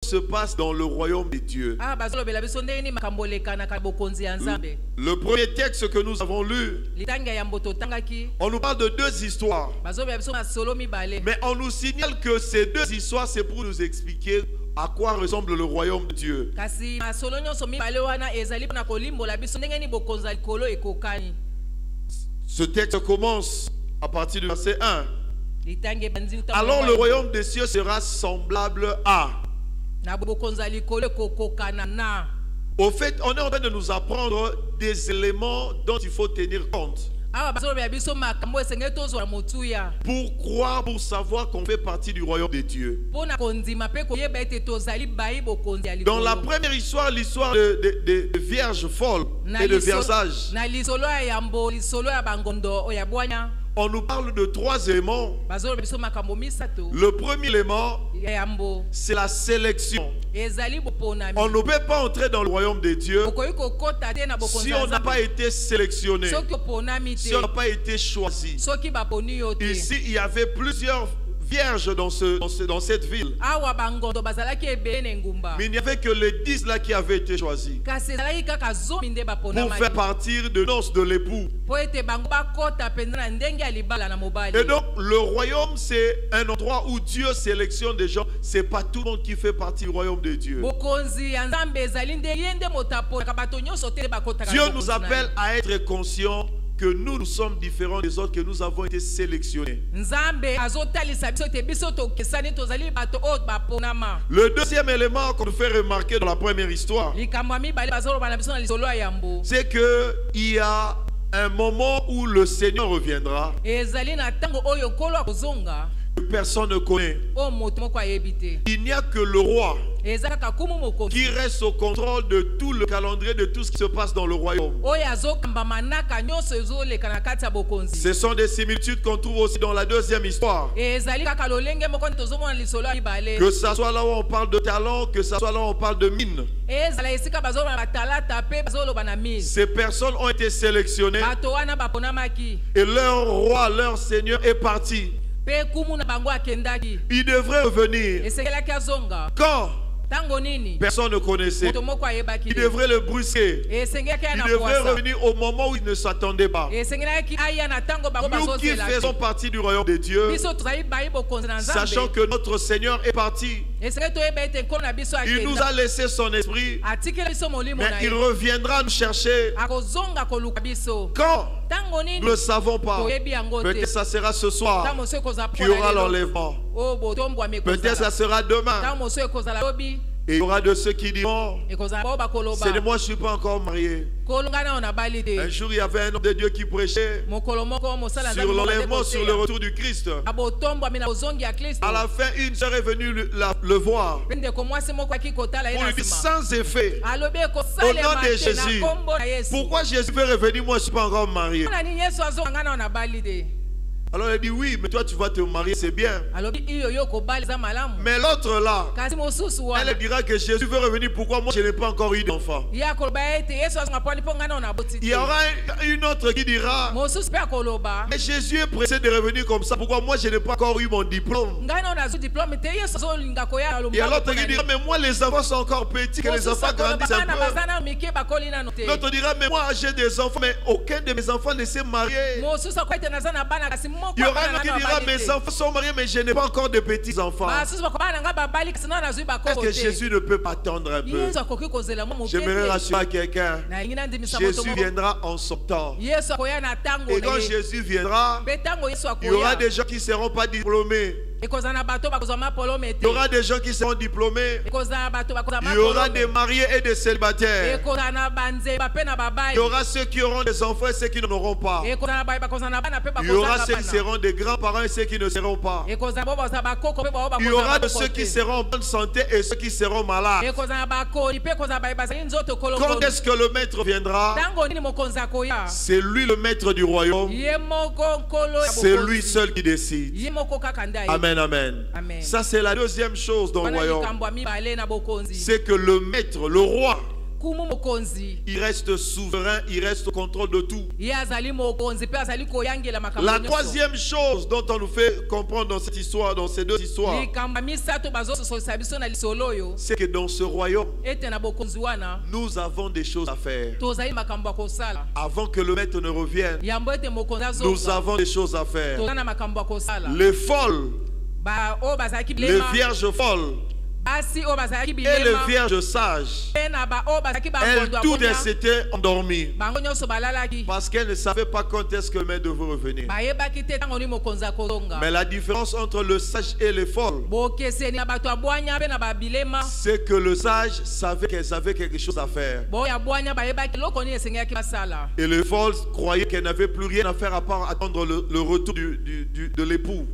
se passe dans le royaume des dieux. Le premier texte que nous avons lu, on nous parle de deux histoires. Mais on nous signale que ces deux histoires, c'est pour nous expliquer à quoi ressemble le royaume de Dieu. Ce texte commence à partir du verset 1. Alors le royaume des cieux sera semblable à. Au fait, on est en train de nous apprendre des éléments dont il faut tenir compte. Pour croire, pour savoir qu'on fait partie du royaume des dieux. Dans la première histoire, l'histoire de vierges folles et de versage, on nous parle de trois éléments. Le premier élément, c'est la sélection. On ne peut pas entrer dans le royaume des dieux si on n'a pas été sélectionné, si on n'a pas été choisi. Ici, il y avait plusieurs vierges dans cette ville. Mais il n'y avait que les 10 là qui avaient été choisis pour faire partir de noces de l'époux. Et donc le royaume, c'est un endroit où Dieu sélectionne des gens. C'est pas tout le monde qui fait partie du royaume de Dieu. Dieu nous appelle à être conscients que nous sommes différents des autres, que nous avons été sélectionnés. Le deuxième élément qu'on nous fait remarquer dans la première histoire, c'est qu'il y a un moment où le Seigneur reviendra, que personne ne connaît. Il n'y a que le roi qui reste au contrôle de tout le calendrier, de tout ce qui se passe dans le royaume. Ce sont des similitudes qu'on trouve aussi dans la deuxième histoire. Que ce soit là où on parle de talent, que ce soit là où on parle de mine. Ces personnes ont été sélectionnées et leur roi, leur Seigneur est parti. Il devrait revenir. Quand personne ne connaissait, il devrait le brusquer. Il devrait revenir au moment où il ne s'attendait pas. Nous qui faisons partie du royaume de Dieu, sachant que notre Seigneur est parti, il nous a laissé son esprit, mais il reviendra nous chercher. Quand? Nous ne le savons pas. Peut-être que ça sera ce soir qu'il y aura l'enlèvement. Peut-être que ça sera demain. Et il y aura de ceux qui diront, c'est de moi, je ne suis pas encore marié. Un jour, il y avait un homme de Dieu qui prêchait sur l'enlèvement, sur le retour du Christ. À la fin, une sœur est venue le voir pour lui dire sans effet, au nom de Jésus, pourquoi Jésus veut revenir, moi je ne suis pas encore marié. Alors elle dit oui, mais toi tu vas te marier, c'est bien. Mais l'autre là, elle dira que Jésus veut revenir, pourquoi moi je n'ai pas encore eu d'enfant. Il y aura une autre qui dira, mais Jésus est pressé de revenir comme ça, pourquoi moi je n'ai pas encore eu mon diplôme. Il y a l'autre qui dira, mais moi les enfants sont encore petits, que les enfants grandissent un peu. L'autre dira, mais moi j'ai des enfants, mais aucun de mes enfants ne s'est marié. Il y aura un qui dira, mes enfants sont mariés, mais je n'ai pas encore de petits-enfants. Est-ce que Jésus ne peut pas attendre un peu? J'aimerais rassurer quelqu'un. Jésus viendra en son temps. Et quand Jésus viendra, il y aura des gens qui ne seront pas diplômés. Il y aura des gens qui seront diplômés. Il y aura des mariés et des célibataires. Il y aura ceux qui auront des enfants et ceux qui n'en auront pas. Il y aura ceux qui seront des grands-parents et ceux qui ne seront pas. Il y aura de ceux qui seront en bonne santé et ceux qui seront malades. Quand est-ce que le maître viendra? C'est lui le maître du royaume. C'est lui seul qui décide. Amen. Amen. Ça c'est la deuxième chose dans le royaume. C'est que le maître, le roi, Il reste souverain, il reste au contrôle de tout. La troisième chose dont on nous fait comprendre dans cette histoire, dans ces deux histoires, c'est que dans ce royaume, nous avons des choses à faire. Avant que le maître ne revienne, nous avons des choses à faire. Les folles, les vierges folles et les vierges sages, elles toutes s'étaient endormies parce qu'elles ne savaient pas quand est-ce que le maître devait revenir. Mais la différence entre le sage et les folles, c'est que le sage savait qu'elles avaient quelque chose à faire et les folles croyaient qu'elles n'avaient plus rien à faire à part attendre le retour de l'époux.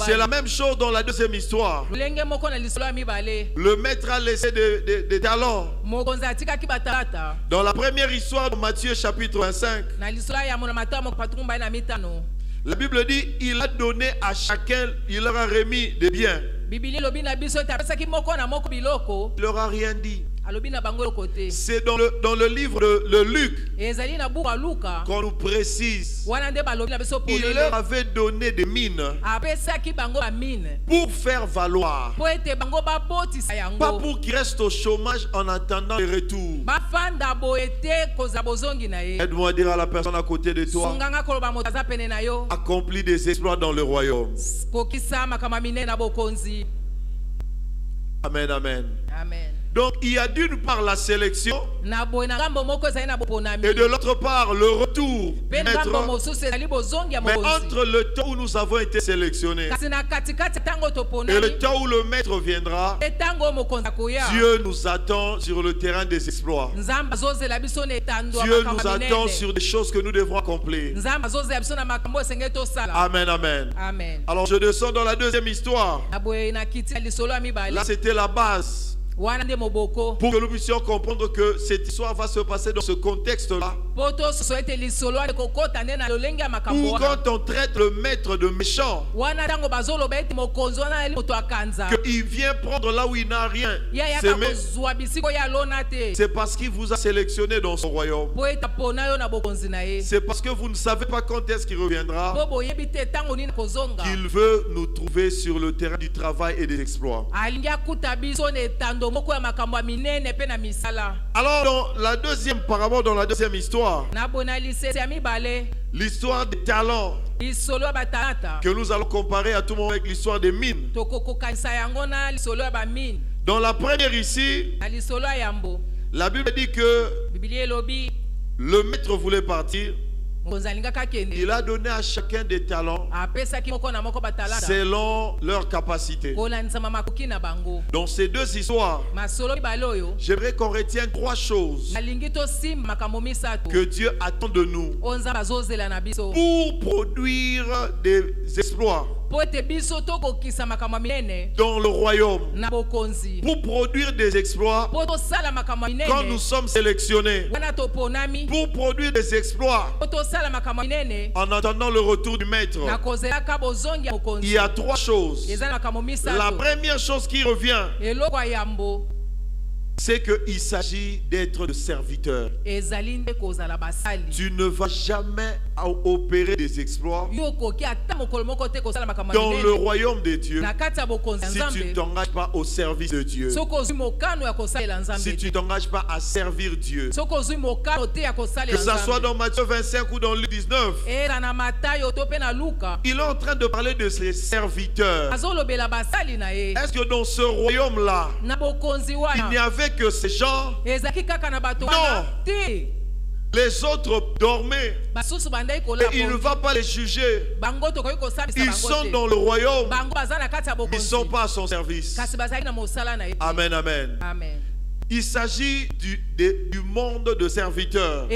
C'est la même chose dans la deuxième histoire. Le maître a laissé des talents. Dans la première histoire de Matthieu chapitre 25, la Bible dit il a donné à chacun, il leur a remis des biens. Il leur a rien dit. C'est dans le livre de Luc qu'on nous précise. Il leur avait donné des mines pour faire valoir, pas pour qu'ils restent au chômage en attendant le retour. Aide-moi à dire à la personne à côté de toi, accomplis des exploits dans le royaume. Amen, amen. Amen. Donc il y a d'une part la sélection et de l'autre part le retour du maître. Mais entre le temps où nous avons été sélectionnés et le temps où le maître viendra, Dieu nous attend sur le terrain des exploits. Dieu nous attend sur des choses que nous devrons accomplir. Amen, amen. Alors je descends dans la deuxième histoire. Là c'était la base pour que nous puissions comprendre que cette histoire va se passer dans ce contexte-là. Où quand on traite le maître de méchant, qu'il vient prendre là où il n'a rien, c'est parce qu'il vous a sélectionné dans son royaume. C'est parce que vous ne savez pas quand est-ce qu'il reviendra qu'il veut nous trouver sur le terrain du travail et des exploits. Alors dans la deuxième parabole, dans la deuxième histoire, l'histoire des talents que nous allons comparer à tout moment avec l'histoire des mines. Dans la première ici, la Bible dit que le maître voulait partir. Il a donné à chacun des talents selon leur capacité. Dans ces deux histoires, j'aimerais qu'on retienne trois choses que Dieu attend de nous pour produire des exploits dans le royaume, pour produire des exploits quand nous sommes sélectionnés, pour produire des exploits en attendant le retour du maître. Il y a trois choses. La première chose qui revient, c'est qu'il s'agit d'être le serviteur. Tu ne vas jamais opérer des exploits dans le royaume de Dieu si tu ne t'engages pas au service de Dieu. Si tu ne t'engages pas à servir Dieu. Que ce soit dans Matthieu 25 ou dans Luc 19. Il est en train de parler de ses serviteurs. Est-ce que dans ce royaume-là, il n'y avait que ces gens? Non. Les autres dormaient et il ne va pas les juger. Ils sont dans le royaume. Ils ne sont pas à son service. Amen, amen. Il s'agit du monde de serviteurs.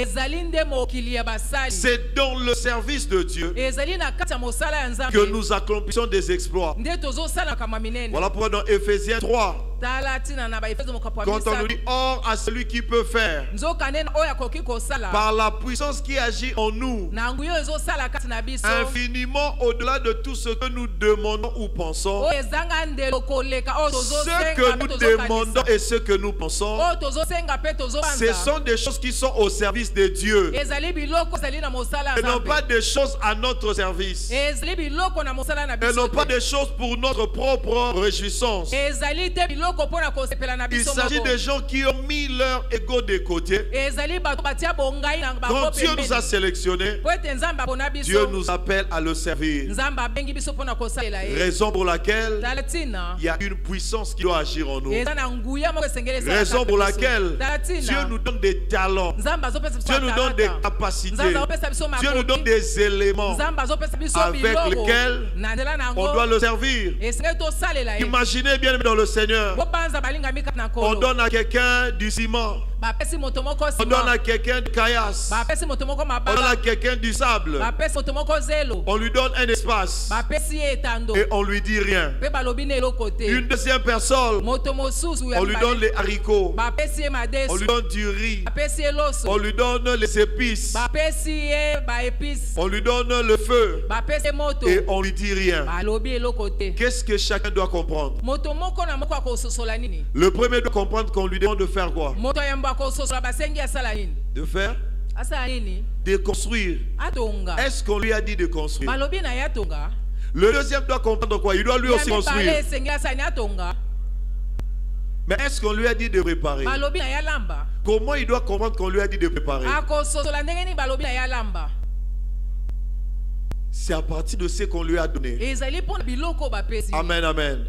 C'est dans le service de Dieu que nous accomplissons des exploits. Voilà pourquoi dans Ephésiens 3, quand on nous dit or à celui qui peut faire par la puissance qui agit en nous infiniment au-delà de tout ce que nous demandons ou pensons, ce que nous demandons et ce que nous pensons, ce sont des choses qui sont au service de Dieu et non pas des choses à notre service et non pas des choses pour notre propre réjouissance. Il s'agit de gens qui ont mis leur ego de côté. Quand Dieu nous a sélectionnés, Dieu nous appelle à le servir. Raison pour laquelle il y a une puissance qui doit agir en nous. Raison pour laquelle Dieu nous donne des talents, Dieu nous donne des capacités, Dieu nous donne des éléments avec lesquels on doit le servir. Imaginez bien dans le Seigneur, on donne à quelqu'un du ciment, on donne à quelqu'un de caillasse, on donne à quelqu'un du sable, on lui donne un espace et on lui dit rien. Une deuxième personne, on lui donne les haricots, on lui donne du riz, on lui donne les épices, on lui donne le feu et on lui dit rien. Qu'est-ce que chacun doit comprendre? Le premier doit comprendre qu'on lui demande de faire quoi? De faire? De construire. Est-ce qu'on lui a dit de construire? Le deuxième doit comprendre quoi? Il doit lui aussi construire. Mais est-ce qu'on lui a dit de préparer? Comment il doit comprendre qu'on lui a dit de préparer? C'est à partir de ce qu'on lui a donné. Amen, amen.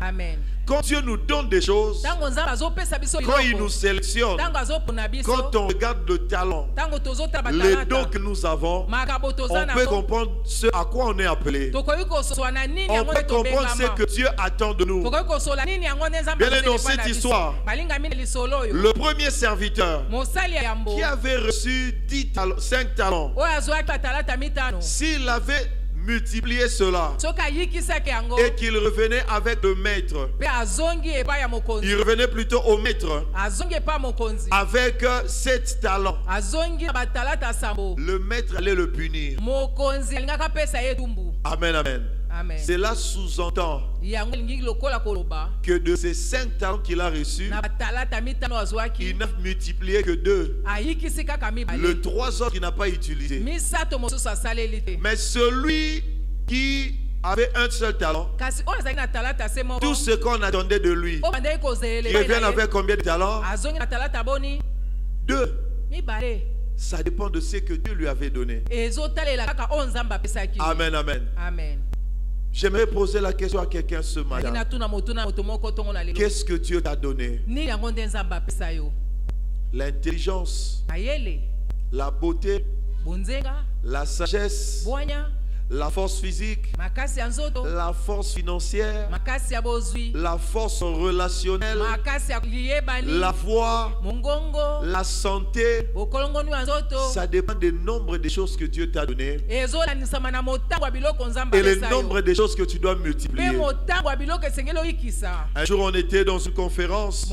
Quand Dieu nous donne des choses, quand il nous sélectionne, quand on regarde le talent, les dons que nous avons, on peut comprendre ce à quoi on est appelé. On peut comprendre ce que Dieu attend de nous. Bien dans cette histoire, le premier serviteur qui avait reçu 5 talents, s'il avait multiplier cela et qu'il revenait avec le maître, il revenait plutôt au maître avec 7 talents, le maître allait le punir. Amen, amen. Cela sous-entend que de ces 5 talents qu'il a reçus, il n'a multiplié que 2. Le 3 autres, il n'a pas utilisé. Mais celui qui avait un seul talent, tout ce qu'on attendait de lui, il revient avec combien de talents? 2. Ça dépend de ce que Dieu lui avait donné. Amen, amen. J'aimerais poser la question à quelqu'un ce matin. Qu'est-ce que Dieu t'a donné? L'intelligence, la beauté, la sagesse, la force physique, la force financière, la force relationnelle, la foi, la santé. Ça dépend du nombre de choses que Dieu t'a donné et le nombre de choses que tu dois multiplier. Un jour on était dans une conférence,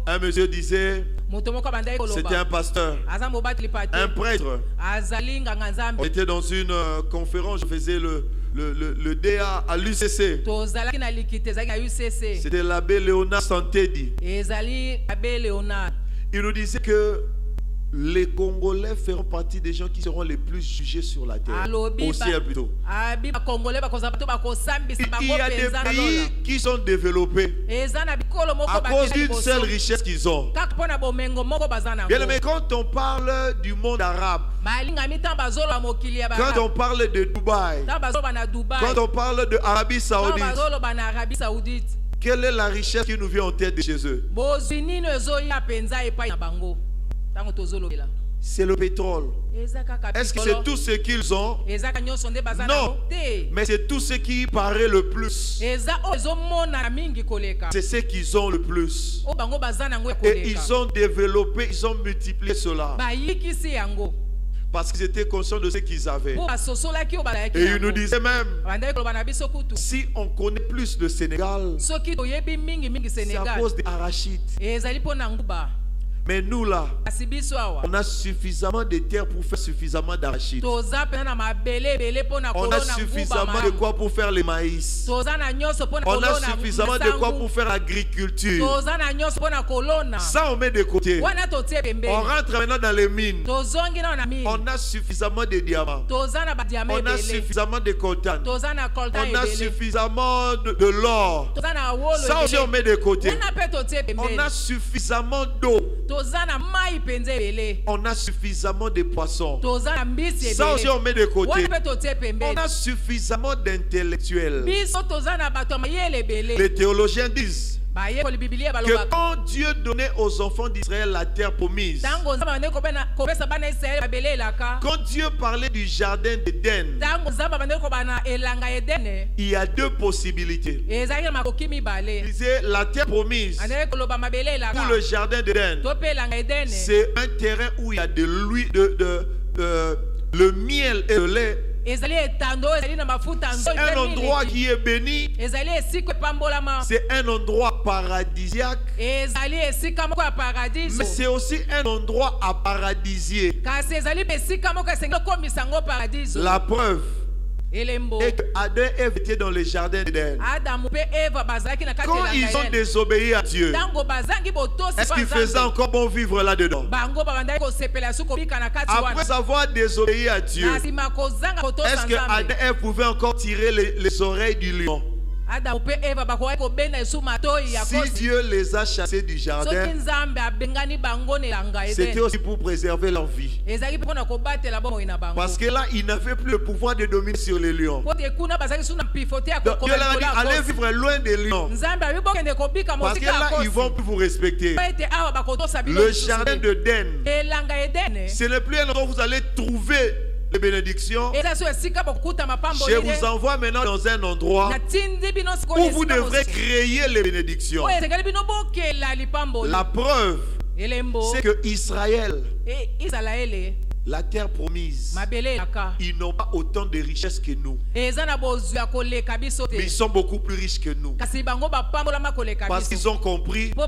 un monsieur disait, c'était un pasteur, un prêtre. On était dans une conférence, je faisais le DA à l'UCC. C'était l'abbé Léonard Santedi. Il nous disait que les Congolais feront partie des gens qui seront les plus jugés sur la terre. Au ciel plutôt. Il y a des pays qui sont développés à cause d'une seule richesse qu'ils ont. Bien, mais quand on parle du monde arabe, quand on parle de Dubaï, quand on parle de Arabie Saoudite, quelle est la richesse qui nous vient en tête de chez eux? c'est le pétrole. Est-ce que c'est tout ce qu'ils ont? Non, mais c'est tout ce qui paraît le plus. C'est ce qu'ils ont le plus. Et ils ont développé, ils ont multiplié cela. Parce qu'ils étaient conscients de ce qu'ils avaient. Et ils nous disaient même, si on connaît plus le Sénégal, c'est à cause des arachides. Mais nous là, on a suffisamment de terre pour faire suffisamment d'arachides. On a suffisamment de quoi pour faire les maïs. On a suffisamment de quoi pour faire l'agriculture. Ça on met de côté. On rentre maintenant dans les mines. On a suffisamment de diamants. On a suffisamment de coltan. On a suffisamment de l'or. Ça aussi on met de côté. On a suffisamment d'eau. On a suffisamment de poissons. Ça aussi on met de côté. On a suffisamment d'intellectuels. Les théologiens disent que quand Dieu donnait aux enfants d'Israël la terre promise, quand Dieu parlait du jardin d'Éden, il y a deux possibilités. Il disait la terre promise pour le jardin d'Éden, c'est un terrain où il y a de l'huile, le miel et le lait. C'est un endroit qui est béni. C'est un endroit paradisiaque. Mais c'est aussi un endroit à paradisier. La preuve et que Adam et Ève étaient dans le jardin d'Éden. Quand ils ont désobéi à Dieu, est-ce qu'ils faisaient encore bon vivre là-dedans? Après avoir désobéi à Dieu, est-ce que Adam et Ève pouvaient encore tirer les oreilles du lion? Si Dieu les a chassés du jardin, c'était aussi pour préserver leur vie. Parce que là, ils n'avaient plus le pouvoir de dominer sur les lions. Donc Dieu leur a dit, allez vivre loin des lions. Parce que là, ils vont plus vous respecter. Le jardin d'Éden, ce n'est plus un endroit où vous allez trouver les bénédictions. Je vous envoie maintenant dans un endroit où vous devrez créer les bénédictions. La preuve, c'est que Israël, la terre promise, ils n'ont pas autant de richesses que nous. Mais ils sont beaucoup plus riches que nous. Parce qu'ils ont compris que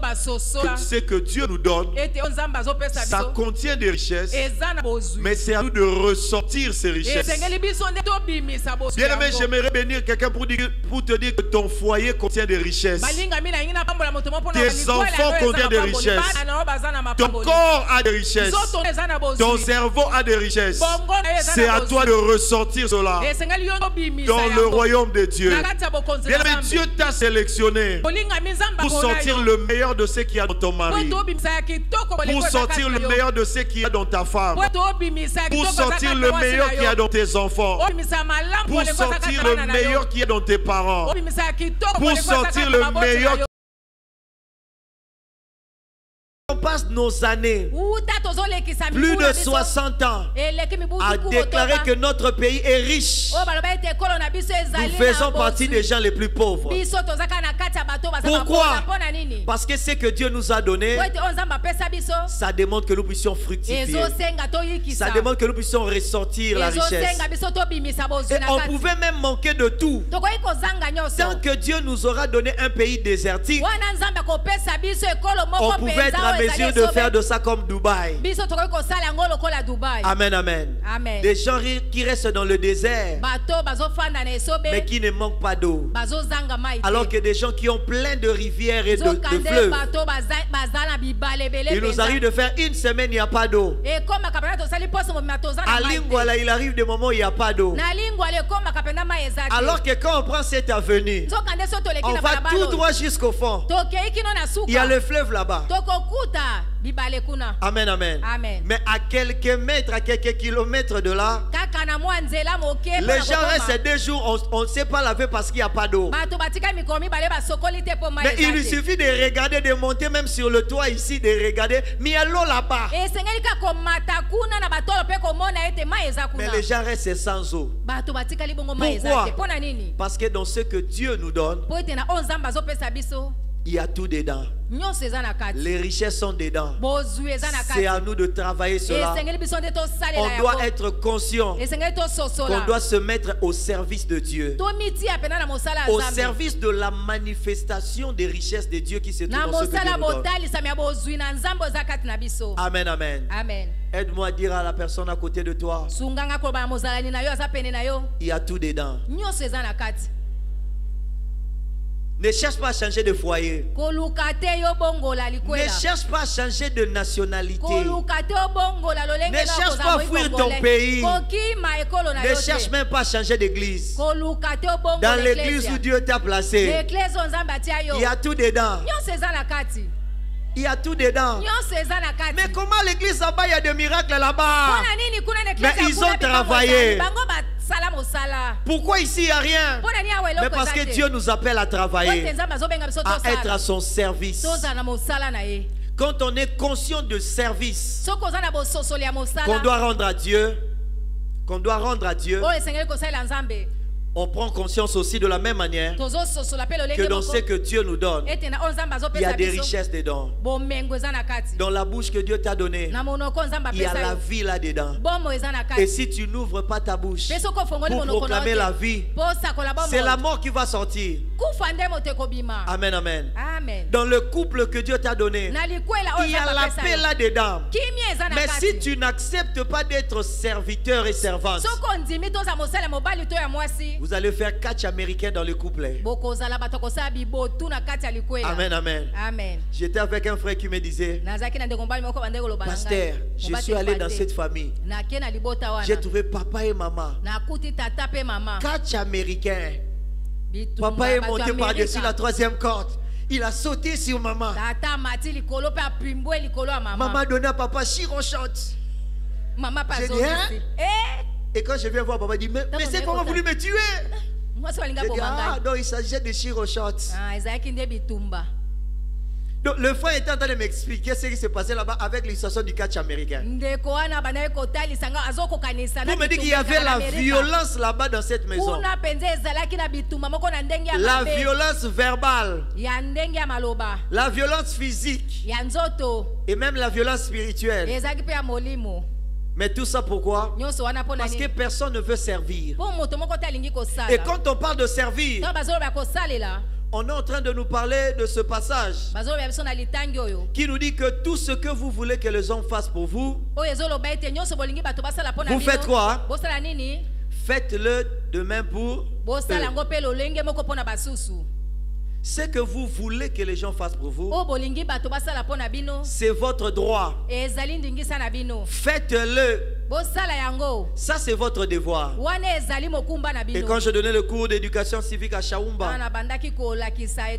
ce que Dieu nous donne, ça contient des richesses, mais c'est à nous de ressortir ces richesses. Bien aimé, j'aimerais bénir quelqu'un pour te dire que ton foyer contient des richesses. Tes enfants contiennent des richesses. Ton corps a des richesses. Ton cerveau a des richesses. C'est à toi de ressortir cela dans le royaume de Dieu. Bien aimé, Dieu t'a sélectionné pour sortir le meilleur de ce qu'il y a dans ton mari, pour sortir le meilleur de ce qu'il y a dans ta femme, pour sortir le meilleur qu'il y a dans tes enfants, pour sortir le meilleur qu'il y a dans tes parents, pour sortir le meilleur. On passe nos années, plus de 60 ans, à déclarer que notre pays est riche. Nous faisons partie des gens les plus pauvres. Pourquoi? Parce que ce que Dieu nous a donné, ça demande que nous puissions fructifier. Ça demande que nous puissions ressortir la richesse. Et on pouvait même manquer de tout. Tant que Dieu nous aura donné un pays désertique, on pouvait être à mesure de faire de ça comme Dubaï. Amen, amen. Des gens qui restent dans le désert, mais qui ne manquent pas d'eau. Alors que des gens qui ont plein de rivières et de fleuves, il nous arrive de faire une semaine, il n'y a pas d'eau. À Lingwala, il arrive des moments où il n'y a pas d'eau. Alors que quand on prend cette avenue, on va tout droit jusqu'au fond. Il y a le fleuve là-bas. Amen, amen. Mais à quelques mètres, à quelques kilomètres de là, Les gens restent 2 jours, on ne sait pas laver parce qu'il n'y a pas d'eau. Mais il lui suffit de regarder, de monter même sur le toit ici, de regarder, mais il y a l'eau là-bas. Mais les gens restent sans eau. Pourquoi? Parce que dans ce que Dieu nous donne, il y a tout dedans. Les richesses sont dedans. C'est à nous de travailler cela. On doit être conscient qu'on doit se mettre au service de Dieu, au service de la manifestation des richesses de Dieu qui se trouve dans ce que Dieu nous donne. Amen, amen. Aide-moi à dire à la personne à côté de toi, il y a tout dedans. Ne cherche pas à changer de foyer. Ne cherche pas à changer de nationalité. Ne cherche pas à fuir ton pays. Ne cherche même pas à changer d'église. Dans l'église où Dieu t'a placé, il y a tout dedans. Il y a tout dedans. Mais comment l'église là-bas, il y a des miracles là-bas? Mais ils ont travaillé. Pourquoi ici il n'y a rien? Mais parce que Dieu nous appelle à travailler, à être à son service. Quand on est conscient de service qu'on doit rendre à Dieu, on prend conscience aussi de la même manière que dans ce que Dieu nous donne, il y a des richesses dedans. Dans la bouche que Dieu t'a donnée, il y a la vie là-dedans. Et si tu n'ouvres pas ta bouche pour proclamer la vie, c'est la mort qui va sortir. Amen, amen. Dans le couple que Dieu t'a donné, il y a la paix là-dedans. Mais si tu n'acceptes pas d'être serviteur et servante, vous allez faire catch américain dans le couple. Amen, amen. J'étais avec un frère qui me disait, pasteur, je suis allé dans cette famille. J'ai trouvé papa et maman. Catch américain. Papa est monté par-dessus la 3e corde. Il a sauté sur maman. Maman donnait à papa chiroshot. J'ai dit, hein? Et quand je viens voir papa, il dit, mais c'est comment vous voulez me tuer? J'ai dit, ah, non, il s'agit de chiroshot. Donc le frère était en train de m'expliquer ce qui s'est passé là-bas avec l'illustration du catch américain. Vous me dites qu'il y avait la violence là-bas dans cette maison. La violence verbale, la violence physique et même la violence spirituelle. Mais tout ça pourquoi? Parce que personne ne veut servir. Et quand on parle de servir, on est en train de nous parler de ce passage qui nous dit que tout ce que vous voulez que les hommes fassent pour vous, vous faites quoi? Faites-le de même pour eux. Ce que vous voulez que les gens fassent pour vous, c'est votre droit. Faites-le. Ça c'est votre devoir. Et quand je donnais le cours d'éducation civique à Chaumba,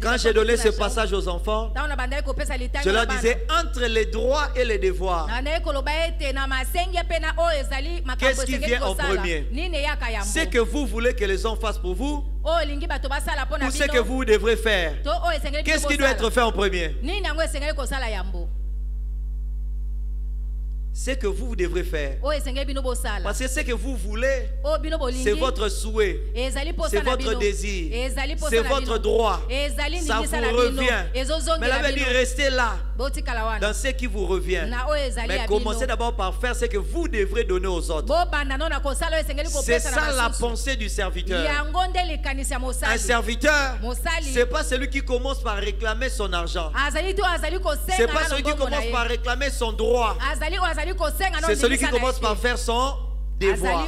quand j'ai donné ce passage aux enfants, je leur disais entre les droits et les devoirs, qu'est-ce qui vient en premier? Ce que vous voulez que les gens fassent pour vous, ou ce que vous devrez faire? Qu'est-ce qui doit être fait en premier? Ce que vous devrez faire. Parce que ce que vous voulez, c'est votre souhait, c'est votre désir, c'est votre droit. Ça vous revient. Mais là, il dit restez là dans ce qui vous revient. Mais commencez d'abord par faire ce que vous devrez donner aux autres. C'est ça la pensée du serviteur. Un serviteur, c'est pas celui qui commence par réclamer son argent. C'est pas celui qui commence par réclamer son droit. C'est celui qui commence par faire son devoir.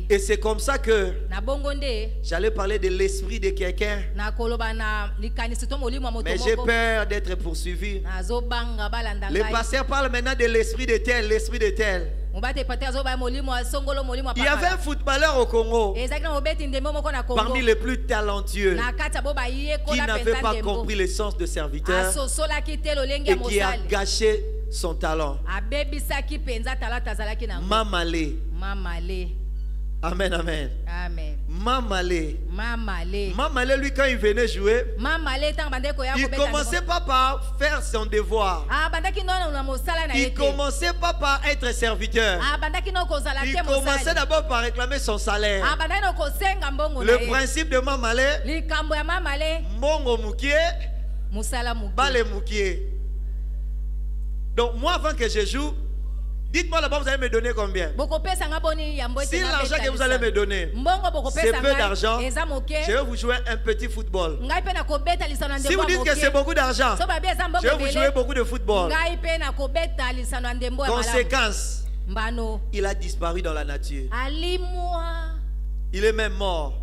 Et c'est comme ça que j'allais parler de l'esprit de quelqu'un. Mais j'ai peur d'être poursuivi. Le pasteur parle maintenant de l'esprit de tel, l'esprit de tel. Il y avait un footballeur au Congo, parmi les plus talentueux, qui n'avait pas compris le sens de serviteur et qui a gâché son talent. Mamale. Amen, amen. Amen. Mamale. Lui, quand il venait jouer, il commençait pas par faire son devoir. Il commençait pas par être serviteur. Il commençait d'abord par réclamer son salaire. Le principe de Mamale, Mongo Moukie, Bale Moukie. Donc moi, avant que je joue, dites-moi là-bas, vous allez me donner combien? Si l'argent que vous allez me donner, c'est peu d'argent, je vais vous jouer un petit football. Si vous dites que c'est beaucoup d'argent, je vais vous jouer beaucoup de football. Conséquence, il a disparu dans la nature. Il est même mort.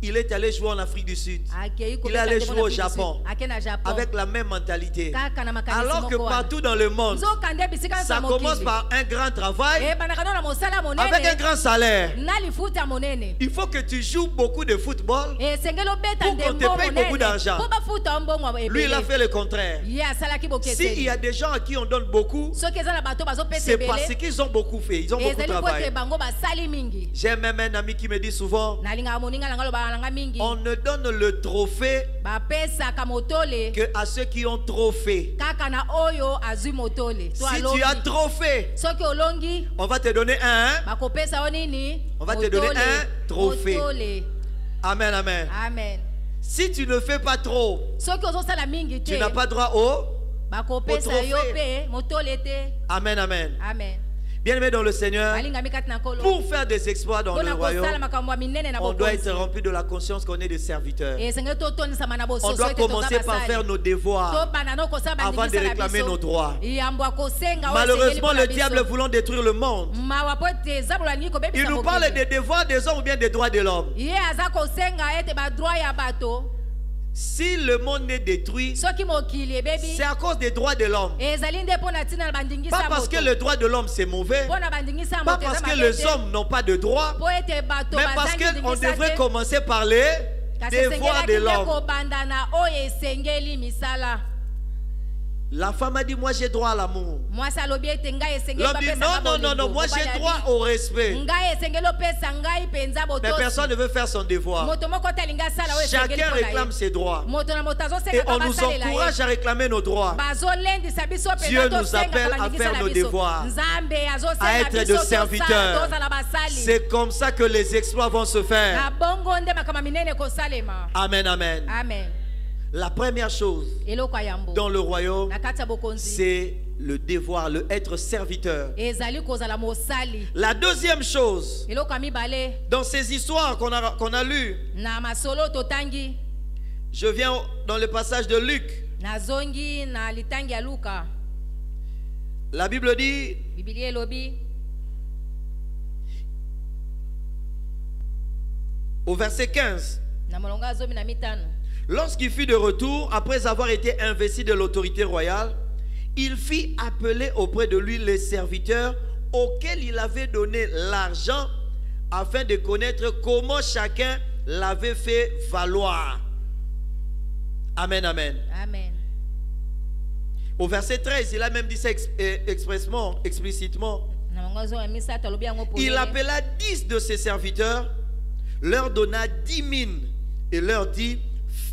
Il est allé jouer en Afrique du Sud. Il est allé jouer au Japon avec la même mentalité. Alors que partout dans le monde, ça commence par un grand travail avec un grand salaire. Il faut que tu joues beaucoup de football pour qu'on te paye beaucoup d'argent. Lui, il a fait le contraire. S'il y a des gens à qui on donne beaucoup, c'est parce qu'ils ont beaucoup fait. Ils ont beaucoup travaillé. J'ai même un ami qui me dit souvent, on ne donne le trophée que à ceux qui ont trop fait. Si tu as trop fait, on va te donner on va te donner un trophée. Amen, amen. Si tu ne fais pas trop, tu n'as pas droit au trophée. Amen, amen. Bien-aimés dans le Seigneur, pour faire des exploits dans le royaume, on doit être rempli de la conscience qu'on est des serviteurs. On doit commencer par faire nos devoirs avant de réclamer nos droits. Malheureusement, le diable voulant détruire le monde, il nous parle des devoirs des hommes ou bien des droits de l'homme. Si le monde est détruit, c'est à cause des droits de l'homme. Pas parce que le droit de l'homme c'est mauvais, pas parce que les hommes n'ont pas de droits, mais parce qu'on devrait commencer par les devoirs de l'homme. La femme a dit, moi j'ai droit à l'amour. L'homme dit, non, moi j'ai droit au respect. Mais personne ne veut faire son devoir. Chacun réclame ses droits. Et on nous encourage à réclamer nos droits. Dieu nous appelle à faire nos devoirs, à être de serviteurs. C'est comme ça que les exploits vont se faire. Amen, amen. La première chose dans le royaume, c'est le devoir, le être serviteur. La deuxième chose, dans ces histoires qu'on a lues, je viens dans le passage de Luc. La Bible dit, au verset 15, lorsqu'il fut de retour, après avoir été investi de l'autorité royale, il fit appeler auprès de lui les serviteurs auxquels il avait donné l'argent afin de connaître comment chacun l'avait fait valoir. Amen, amen. Au verset 13, il a même dit ça explicitement. Il appela 10 de ses serviteurs, leur donna 10 mines et leur dit,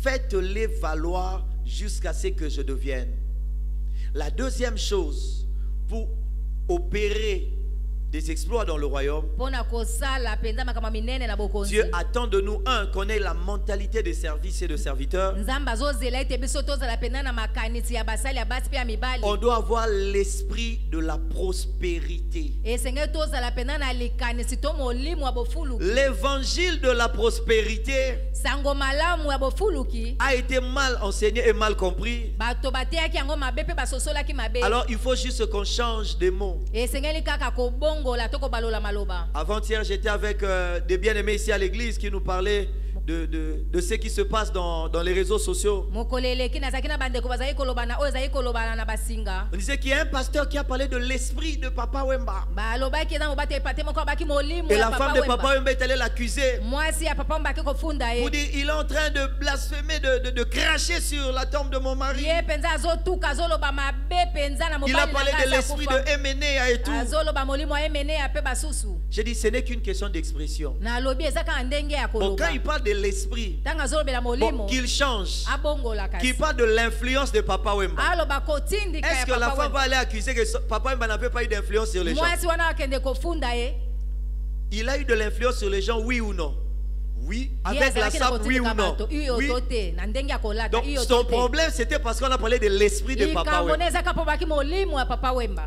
faites-les valoir jusqu'à ce que je devienne. La deuxième chose pour opérer des exploits dans le royaume, Dieu attend de nous, qu'on ait la mentalité de service et de serviteur. On doit avoir l'esprit de la prospérité. L'évangile de la prospérité a été mal enseigné et mal compris. Alors il faut juste qu'on change de mots. Avant-hier, j'étais avec des bien-aimés ici à l'église qui nous parlaient de ce qui se passe dans les réseaux sociaux. On disait qu'il y a un pasteur qui a parlé de l'esprit de Papa Wemba. Et la femme de Papa Wemba est allée l'accuser pour dire il est en train de blasphémer, de cracher sur la tombe de mon mari. Il a parlé de l'esprit de Emenea et tout. J'ai dit ce n'est qu'une question d'expression. Bon, quand il parle de l'esprit, bon, qu'il change, qu'il parle de l'influence de Papa Wemba. Est-ce que la femme va aller accuser que Papa Wemba n'avait pas eu d'influence sur les gens? Il a eu de l'influence sur les gens, oui ou non? Oui, avec la sape, oui ou non? Oui. Donc son problème c'était parce qu'on a parlé de l'esprit de Papa Wemba.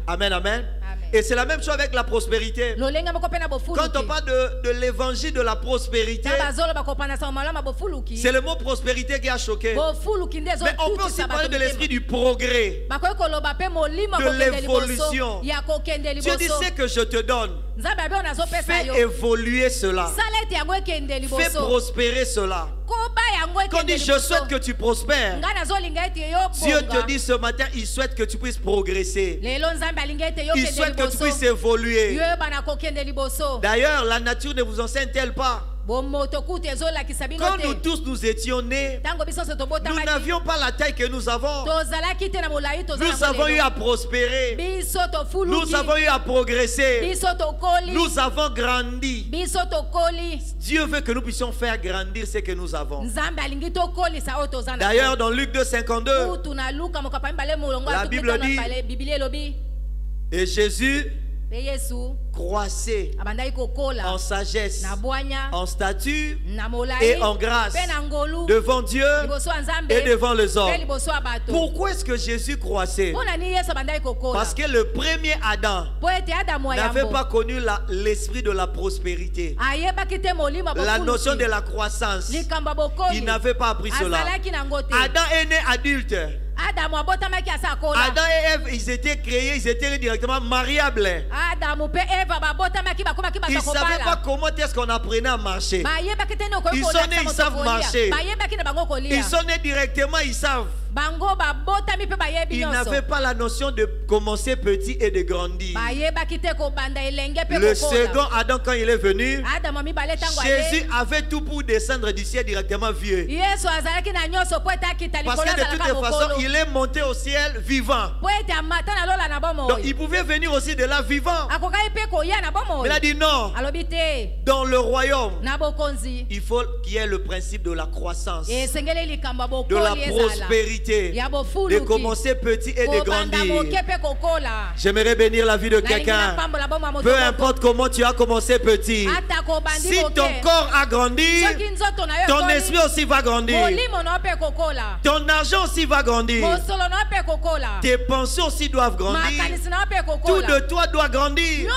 Amen, amen. Et c'est la même chose avec la prospérité. Quand on parle de l'évangile de la prospérité, c'est le mot prospérité qui a choqué. Mais on peut aussi parler de l'esprit du progrès, de l'évolution. Dieu dit ce que je te donne, fais évoluer cela, fais prospérer cela. Quand on dit je souhaite que tu prospères, Dieu te dit ce matin, il souhaite que tu puisses progresser. Il souhaite que tu puisses évoluer. D'ailleurs, la nature ne vous enseigne-t-elle pas? Quand nous tous nous étions nés, nous n'avions pas la taille que nous avons. Nous avons eu à prospérer. Nous avons eu à progresser. Nous avons grandi. Dieu veut que nous puissions faire grandir ce que nous avons. D'ailleurs, dans Luc 2,52, la Bible dit, et Jésus croissait en sagesse, en stature et en grâce devant Dieu et devant les hommes. Pourquoi est-ce que Jésus croissait? Parce que le premier Adam n'avait pas connu l'esprit de la prospérité, la notion de la croissance. Il n'avait pas appris cela. Adam est né adulte. Adam et Ève, ils étaient créés, ils étaient directement mariables. Ils ne savaient pas comment est-ce qu'on apprenait à marcher. Ils sont nés, ils savent marcher. Ils sont nés directement, ils savent. Ils n'avaient pas la notion de commencer petit et de grandir. Le second Adam, quand il est venu, Jésus avait tout pour descendre du ciel directement vieux. Parce que de toutes les façons, il est monté au ciel vivant. Donc il pouvait venir aussi de là vivant. Mais il a dit non. Dans le royaume, il faut qu'il y ait le principe de la croissance, de la prospérité, de commencer petit et de grandir. J'aimerais bénir la vie de quelqu'un. Peu importe comment tu as commencé petit, si ton corps a grandi, ton esprit aussi va grandir. Ton argent aussi va grandir. Tes pensées aussi doivent grandir. Tout de toi doit grandir.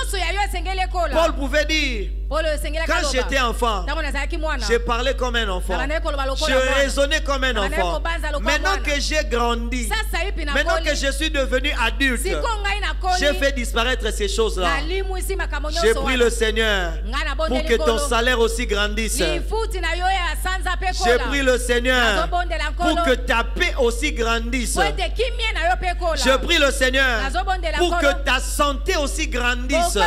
Paul pouvait dire, quand j'étais enfant, j'ai parlé comme un enfant, je raisonnais comme un enfant. Maintenant que j'ai grandi, maintenant que je suis devenu adulte, j'ai fait disparaître ces choses-là. J'ai pris le Seigneur pour que ton salaire aussi grandisse. J'ai pris le Seigneur pour que ta paix aussi grandisse. J'ai pris le Seigneur pour que ta santé aussi grandisse.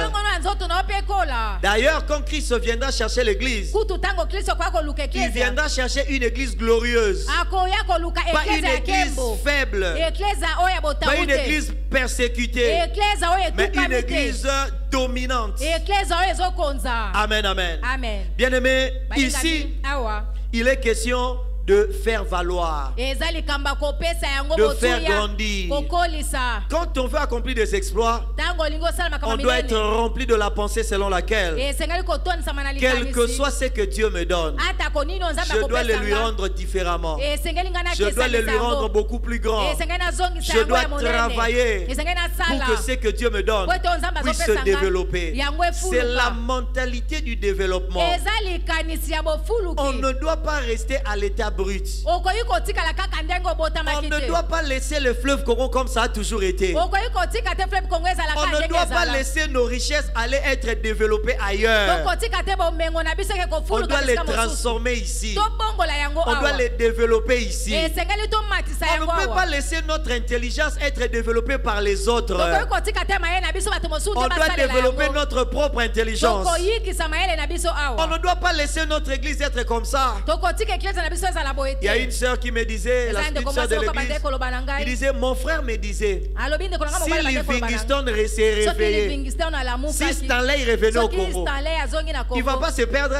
D'ailleurs, quand Christ viendra chercher l'église, il viendra chercher une église glorieuse, pas une église faible, pas une église persécutée, mais une église dominante. Amen, amen. Bien-aimé, ici, il est question de faire valoir, de faire grandir. Quand on veut accomplir des exploits, on doit être rempli de la pensée selon laquelle, quel que soit ce que Dieu me donne, je dois le lui rendre différemment. Je dois le lui rendre beaucoup plus grand. Je dois travailler pour que ce que Dieu me donne puisse se développer. C'est la mentalité du développement. On ne doit pas rester à l'état brut. On ne doit pas laisser le fleuve Congo comme ça a toujours été. On ne doit pas laisser nos richesses aller être développées ailleurs. On doit les transformer ici. On doit les développer ici. On ne peut pas laisser notre intelligence être développée par les autres. On doit développer notre propre intelligence. On ne doit pas laisser notre église être comme ça. Il y a une sœur qui me disait, la sœur de l'église, il disait, mon frère me disait, si Livingstone s'est réveillé, si Stanley est revenu au Congo, il ne va pas se perdre.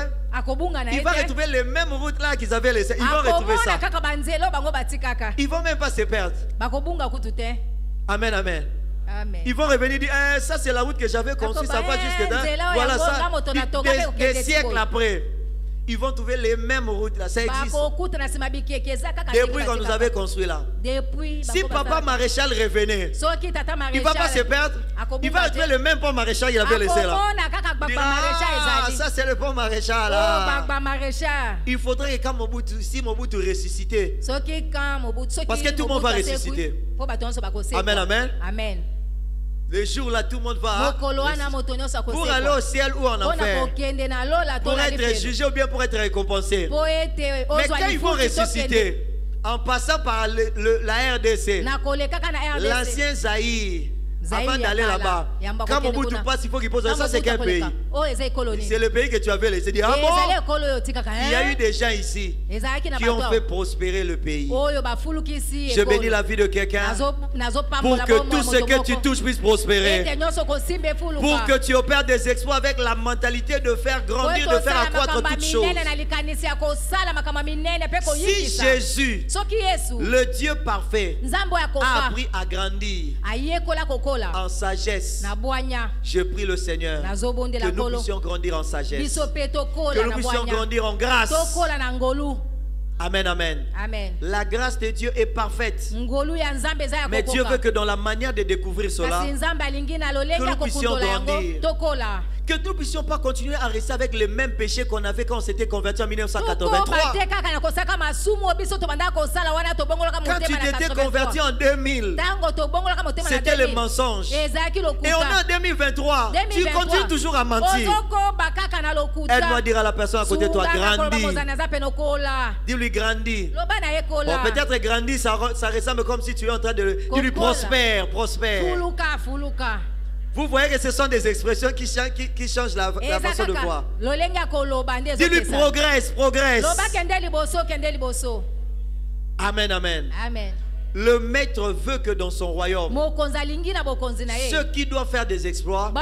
Il va retrouver les mêmes routes là qu'ils avaient laissées. Ils vont retrouver ça. Ils ne vont même pas se perdre. Amen, amen. Amen. Ils vont revenir dire ça c'est la route que j'avais conçue, ça va jusque là. Voilà ça. Des siècles après, ils vont trouver les mêmes routes là. Ça existe. Depuis qu'on nous avait construit là. Si papa maréchal revenait, il ne va pas se perdre. Il va retrouver le même pont maréchal qu'il avait laissé là. Ça c'est le pont maréchal là. Il faudrait que quand Mobutu ressuscité, parce que tout le monde va ressusciter. Amen, amen. Amen. Le jour là, tout le monde va pour aller au ciel ou en enfer, pour être jugé ou bien pour être récompensé. Mais quand ils vont ressusciter, en passant par la RDC, l'ancien Zaïre, avant d'aller là-bas, quand Mobutu passe, il faut qu'il pose ça. C'est quel pays? C'est le pays que tu avais laissé. Ah bon? Il y a eu des gens ici qui ont fait prospérer le pays. Je bénis la vie de quelqu'un pour que tout ce que tu touches puisse prospérer. Pour que tu opères des exploits avec la mentalité de faire grandir, de faire accroître toutes choses. Si Jésus, le Dieu parfait, a appris à grandir en sagesse, je prie le Seigneur que nous puissions grandir en sagesse, que nous puissions grandir en grâce. Amen, amen. Amen. La grâce de Dieu est parfaite. Mais Dieu veut que dans la manière de découvrir cela, que nous puissions grandir. Que nous ne puissions pas continuer à rester avec les mêmes péchés qu'on avait quand on s'était converti en 1983. Quand tu t'étais converti en 2000, c'était le mensonge. Et on est en 2023. Tu continues toujours à mentir. Aide-moi à dire à la personne à côté de toi, grandis. Dis-lui grandis. Bon, peut-être grandis, ça ressemble comme si tu es en train de... Dis-lui prospère, prospère. Vous voyez que ce sont des expressions qui changent la façon de voir. Dis-lui progresse, progresse. Amen, amen. Amen. Le maître veut que dans son royaume, ceux qui doivent faire des exploits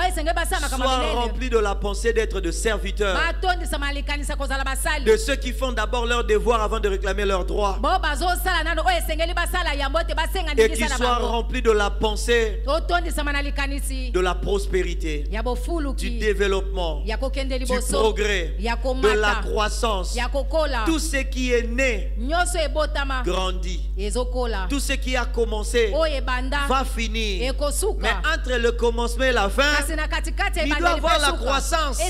soient remplis de la pensée d'être de serviteurs, de ceux qui font d'abord leur devoir avant de réclamer leurs droits, et qui soient remplis de la pensée de la prospérité, du développement, du progrès, de la croissance. Tout ce qui est né grandit. Tout ce qui a commencé va finir. Mais entre le commencement et la fin, il doit avoir la croissance.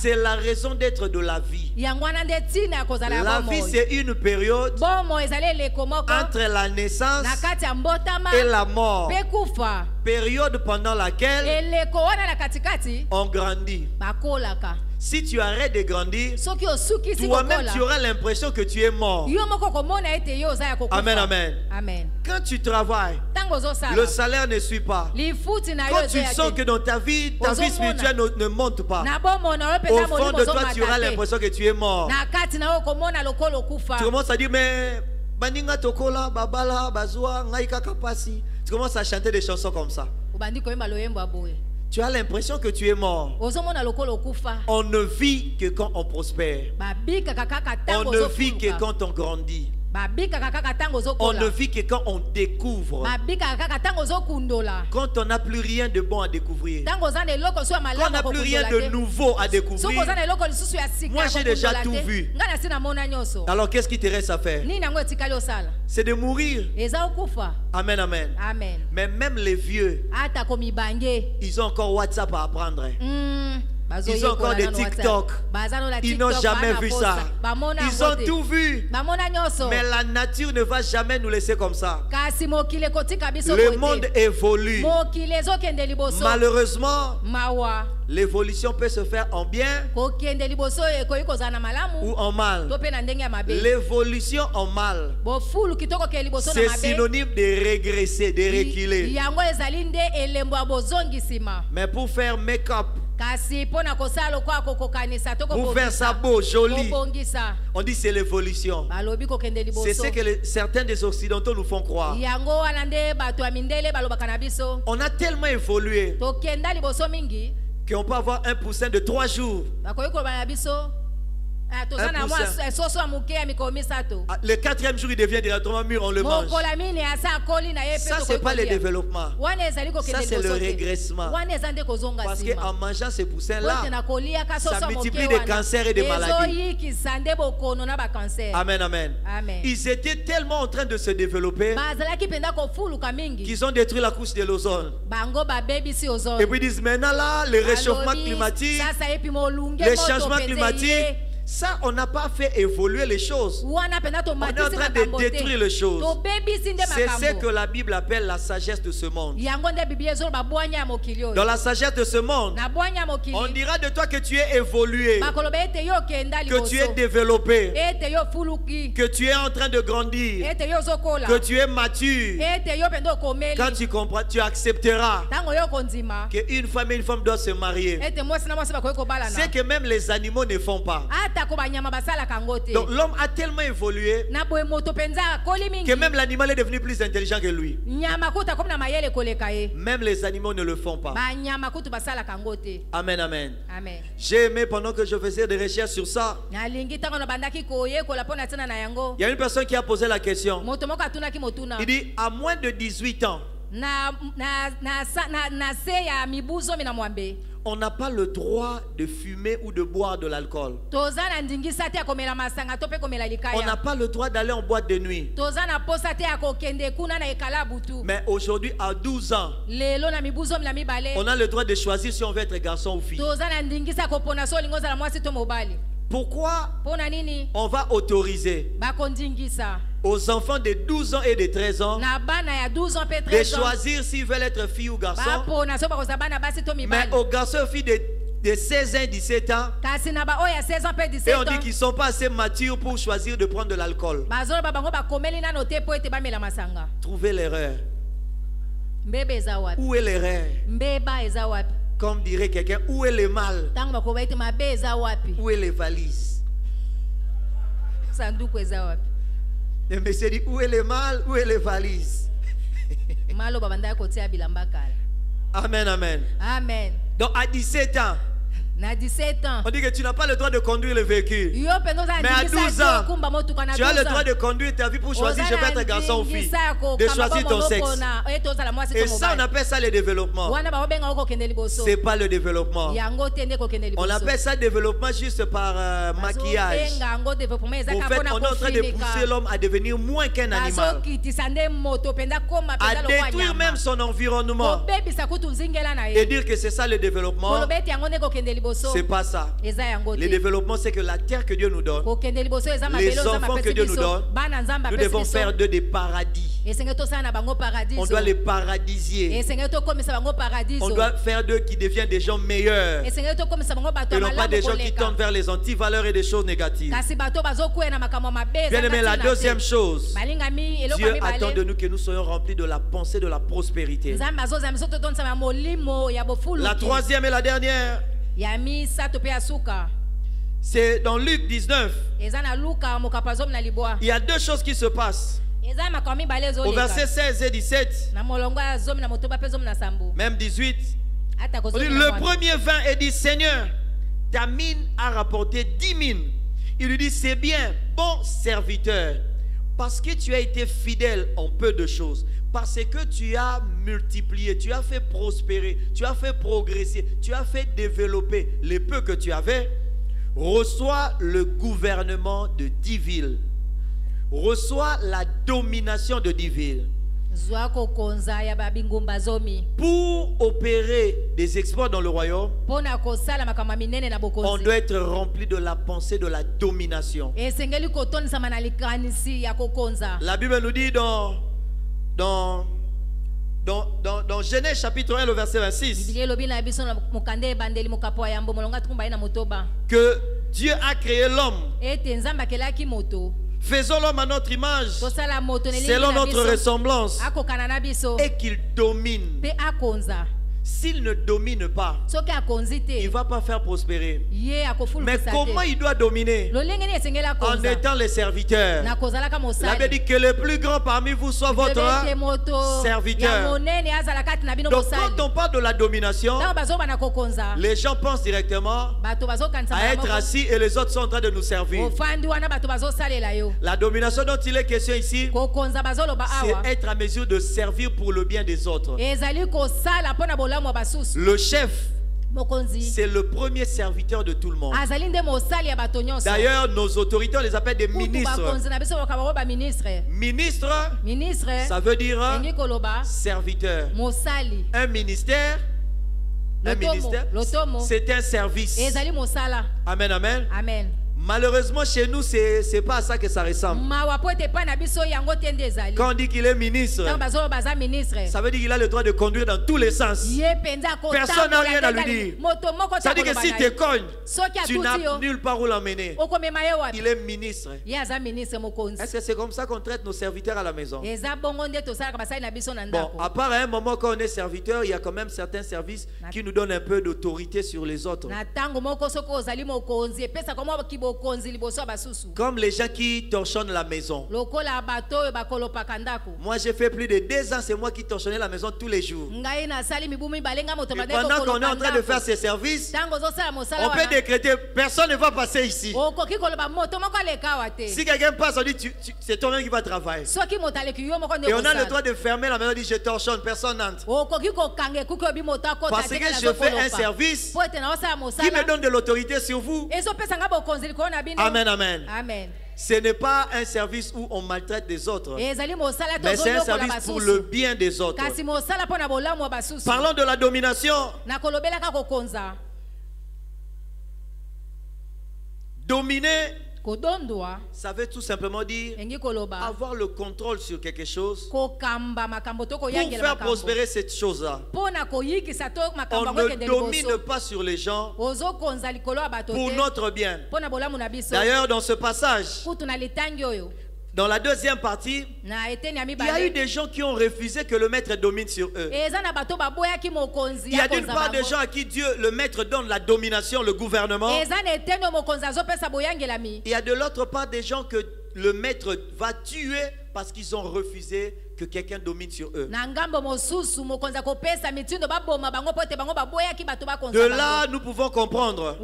C'est la raison d'être de la vie. La vie, c'est une période entre la naissance et la mort. Période pendant laquelle on grandit. Si tu arrêtes de grandir, toi-même tu auras l'impression que tu es mort. Amen, amen. Amen. Quand tu travailles, le salaire ne suit pas. Quand tu sens que dans ta vie spirituelle ne monte pas, au fond de toi tu auras l'impression que tu es mort. Tu commences à dire mais tu commences à chanter des chansons comme ça. Tu as l'impression que tu es mort. On ne vit que quand on prospère. On ne vit que quand on grandit. On ne vit que quand on découvre. Quand on n'a plus rien de bon à découvrir. Quand on n'a plus rien de nouveau à découvrir. Moi j'ai déjà tout vu. Alors qu'est-ce qui te reste à faire? C'est de mourir. Amen, amen. Amen. Mais même les vieux, ils ont encore WhatsApp à apprendre. Ils ont encore des TikTok. Ils n'ont jamais vu ça. Ils ont tout vu. Mais la nature ne va jamais nous laisser comme ça. Le monde évolue. Malheureusement, l'évolution peut se faire en bien ou en mal. L'évolution en mal, c'est synonyme de régresser, de reculer. Mais pour faire make-up, pour faire ça beau, joli, on dit c'est l'évolution. C'est ce que certains des Occidentaux nous font croire. On a tellement évolué qu'on peut avoir un poussin de 3 jours. Le 4e jour, il devient directement mûr, on le mange. Ça, c'est pas le développement. Ça, c'est le régressement. Parce qu'en mangeant ces poussins-là, ça multiplie des cancers et des maladies. Amen, amen. Ils étaient tellement en train de se développer qu'ils ont détruit la couche de l'ozone. Et puis ils disent maintenant là, le réchauffement climatique, les changements climatiques, ça, on n'a pas fait évoluer les choses. On est en train de détruire les choses. C'est ce que la Bible appelle la sagesse de ce monde. Dans la sagesse de ce monde, on dira de toi que tu es évolué, que tu es développé, que tu es en train de grandir, que tu es mature. Quand tu comprends, tu accepteras qu'une femme et une femme doivent se marier. C'est que même les animaux ne font pas. Donc l'homme a tellement évolué que même l'animal est devenu plus intelligent que lui. Même les animaux ne le font pas. Amen, amen. J'ai aimé pendant que je faisais des recherches sur ça. Il y a une personne qui a posé la question. Il dit à moins de 18 ans, on n'a pas le droit de fumer ou de boire de l'alcool. On n'a pas le droit d'aller en boîte de nuit. Mais aujourd'hui, à 12 ans, on a le droit de choisir si on veut être garçon ou fille. Pourquoi on va autoriser aux enfants de 12 ans et de 13 ans de choisir s'ils veulent être filles ou garçons, mais aux garçons et filles de 16 ans et 17 ans, et on dit qu'ils ne sont pas assez matures pour choisir de prendre de l'alcool. Trouvez l'erreur. Où est l'erreur? Comme dirait quelqu'un, où est le mal? Où est les valises? Le monsieur dit, où est le mal? Où est les valises? Amen, amen. Donc à 17 ans, on dit que tu n'as pas le droit de conduire le véhicule. Mais à 12 ans, tu as le droit de conduire ta vie pour choisir je vais être garçon ou fille. De choisir ton sexe. Et ça, on appelle ça le développement. Ce n'est pas le développement. On appelle ça développement juste par maquillage. Au fait, on est en train de pousser l'homme à devenir moins qu'un animal. À détruire même son environnement. Et dire que c'est ça le développement. C'est pas ça. Le développement, c'est que la terre que Dieu nous donne, les enfants que Dieu nous donne, nous devons faire d'eux des paradis. On doit les paradisier. On doit faire d'eux qui deviennent des gens meilleurs. Et non pas des gens qui tendent vers les antivaleurs et des choses négatives. Bien aimé, la deuxième chose, Dieu attend de nous que nous soyons remplis de la pensée de la prospérité. La troisième et la dernière, c'est dans Luc 19. Il y a deux choses qui se passent. Au verset 16 et 17, même 18, on dit, le premier vint et dit, Seigneur, ta mine a rapporté 10 mines. Il lui dit, c'est bien, bon serviteur, parce que tu as été fidèle en peu de choses. Parce que tu as multiplié, tu as fait prospérer, tu as fait progresser, tu as fait développer les peu que tu avais, reçois le gouvernement de 10 villes. Reçois la domination de 10 villes. Pour opérer des exploits dans le royaume, on doit être rempli de la pensée de la domination. La Bible nous dit dans Genèse chapitre 1, le verset 26, que Dieu a créé l'homme. Faisons l'homme à notre image, selon notre ressemblance, et qu'il domine. S'il ne domine pas, il ne va pas faire prospérer. Mais comment il doit dominer? En étant les serviteurs. La Bible dit que le plus grand parmi vous soit votre serviteur. Donc quand on parle de la domination, les gens pensent directement à être assis et les autres sont en train de nous servir. La domination dont il est question ici, c'est être à mesure de servir pour le bien des autres. Le chef, c'est le premier serviteur de tout le monde. D'ailleurs, nos autorités, on les appelle des ministres. Ministre, ça veut dire serviteur. Un ministère, c'est un service. Amen, amen. Amen. Malheureusement, chez nous, c'est pas à ça que ça ressemble. Quand on dit qu'il est ministre, ça veut dire qu'il a le droit de conduire dans tous les sens. Personne n'a rien à lui dire. Ça veut dire que si tu cognes, tu n'as nulle part où l'emmener. Il est ministre. Est-ce que c'est comme ça qu'on traite nos serviteurs à la maison? Bon, à part à un moment quand on est serviteur, il y a quand même certains services qui nous donnent un peu d'autorité sur les autres. Comme les gens qui torchonnent la maison. Moi j'ai fait plus de 2 ans, c'est moi qui torchonnais la maison tous les jours. Et pendant qu'on est en train de faire ces services, on peut décréter, personne ne va passer ici. Si quelqu'un passe, on dit c'est toi-même qui vas travailler. Et on a le droit de fermer la maison, on dit je torchonne, personne n'entre. Parce que je fais un service qui me donne de l'autorité sur vous. Amen, amen. Amen. Ce n'est pas un service où on maltraite des autres, mais c'est un service pour le bien des autres. Parlons de la domination. Dominer, ça veut tout simplement dire avoir le contrôle sur quelque chose pour faire prospérer cette chose-là. On ne domine pas sur les gens pour notre bien. D'ailleurs, dans ce passage, dans la deuxième partie, il y a eu des gens qui ont refusé que le maître domine sur eux. Il y a d'une part des gens à qui Dieu, le maître, donne la domination, le gouvernement. Il y a de l'autre part des gens que le maître va tuer parce qu'ils ont refusé que quelqu'un domine sur eux. De là, nous pouvons comprendre.